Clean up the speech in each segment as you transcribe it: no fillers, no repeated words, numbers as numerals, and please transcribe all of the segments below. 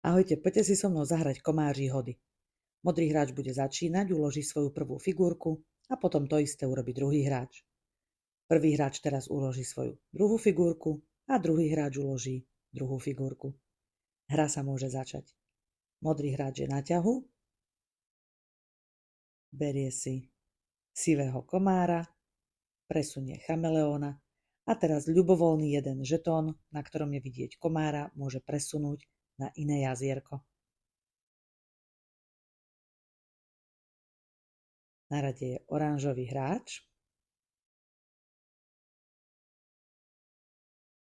Ahojte, poďte si so mnou zahrať komáři hody. Modrý hráč bude začínať, uloží svoju prvú figurku a potom to isté urobí druhý hráč. Prvý hráč teraz uloží svoju druhú figurku a druhý hráč uloží druhú figurku. Hra sa môže začať. Modrý hráč je na ťahu, berie si sivého komára, presunie chameleóna a teraz ľubovoľný jeden žetón, na ktorom je vidieť komára, môže presunúť na iné jazierko. Na rade je oranžový hráč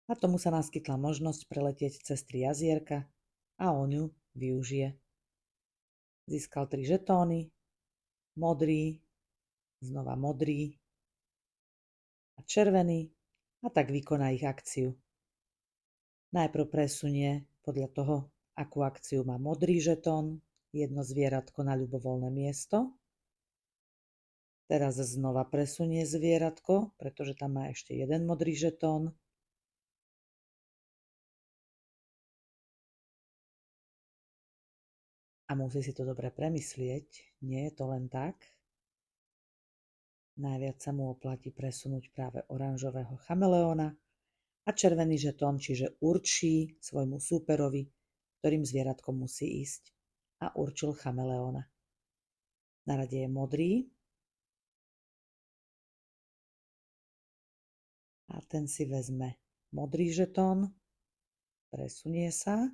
a tomu sa naskytla možnosť preletieť cez 3 jazierka a on ju využije. Získal 3 žetóny, modrý, znova modrý a červený a tak vykoná ich akciu. Najprv presunie podľa toho, akú akciu má modrý žetón, jedno zvieratko na ľubovoľné miesto. Teraz znova presunie zvieratko, pretože tam má ešte jeden modrý žetón. A musí si to dobre premyslieť, nie je to len tak. Najviac sa mu oplatí presunúť práve oranžového chameleóna a červený žetón, čiže určí svojmu súperovi, ktorým zvieratkom musí ísť, a určil chameleóna. Na rade je modrý a ten si vezme modrý žetón, presunie sa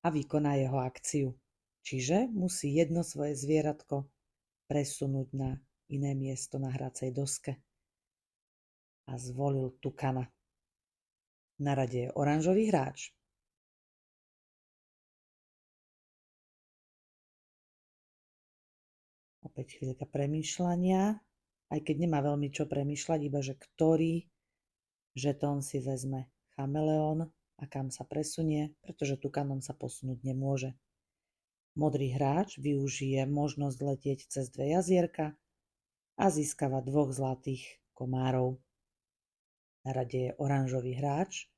a vykoná jeho akciu. Čiže musí jedno svoje zvieratko presunúť na iné miesto na hracej doske. A zvolil tukana. Na rade je oranžový hráč. Opäť chvíľka premýšľania, aj keď nemá veľmi čo premýšľať, iba že ktorý žetón si vezme chameleón a kam sa presunie, pretože tukanom sa posunúť nemôže. Modrý hráč využije možnosť letieť cez 2 jazierka a získava 2 zlatých komárov. Na rade je oranžový hráč,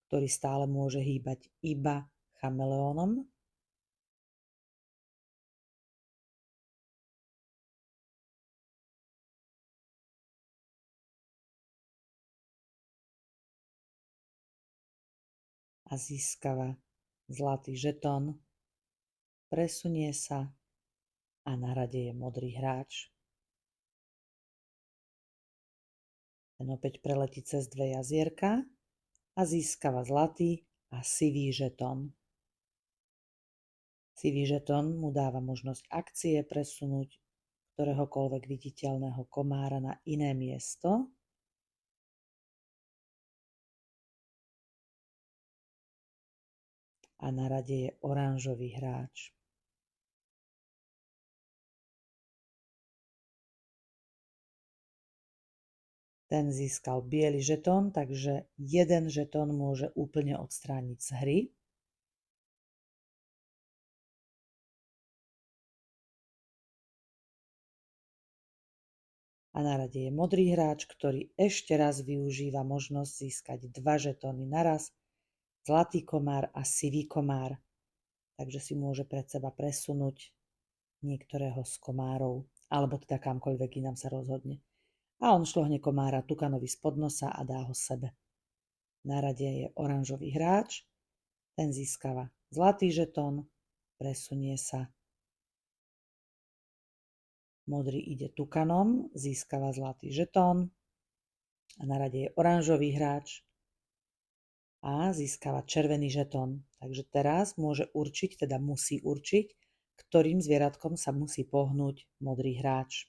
ktorý stále môže hýbať iba chameleónom. A získava zlatý žetón, presunie sa a na rade je modrý hráč. Ten opäť preletí cez 2 jazierka a získava zlatý a sivý žetón. Sivý žetón mu dáva možnosť akcie presunúť ktoréhokoľvek viditeľného komára na iné miesto. A na rade je oranžový hráč. Ten získal biely žetón, takže jeden žetón môže úplne odstrániť z hry. A na rade je modrý hráč, ktorý ešte raz využíva možnosť získať 2 žetóny naraz, zlatý komár a sivý komár. Takže si môže pred seba presunúť niektorého z komárov, alebo teda kamkoľvek inám sa rozhodne. A on šlohne komára tukanovi spod nosa a dá ho sebe. Na rade je oranžový hráč, ten získava zlatý žetón, presunie sa. Modrý ide tukanom, získava zlatý žetón a na rade je oranžový hráč a získava červený žetón. Takže teraz môže určiť, teda musí určiť, ktorým zvieratkom sa musí pohnúť modrý hráč.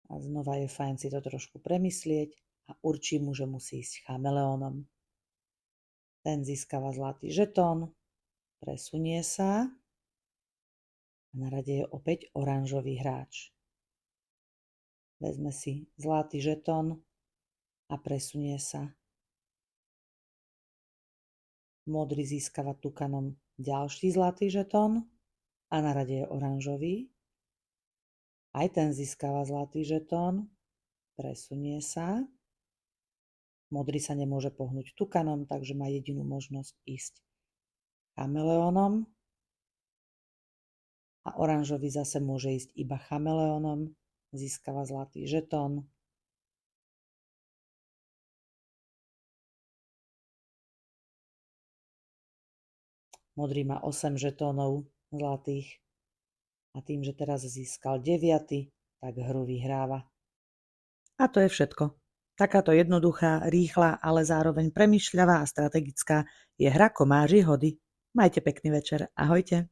A znova je fajn si to trošku premyslieť a určí mu, že musí ísť chameleónom. Ten získava zlatý žetón, presunie sa a na rade je opäť oranžový hráč. Vezme si zlatý žetón a presunie sa. Modrý získava tukanom ďalší zlatý žetón a na rade je oranžový. Aj ten získava zlatý žetón, presunie sa. Modrý sa nemôže pohnúť tukanom, takže má jedinú možnosť ísť chameleónom. A oranžový zase môže ísť iba chameleónom. Získava zlatý žetón. Modrý má 8 žetónov zlatých. A tým, že teraz získal 9, tak hru vyhráva. A to je všetko. Takáto jednoduchá, rýchla, ale zároveň premýšľavá a strategická je hra Komáři hody. Majte pekný večer. Ahojte.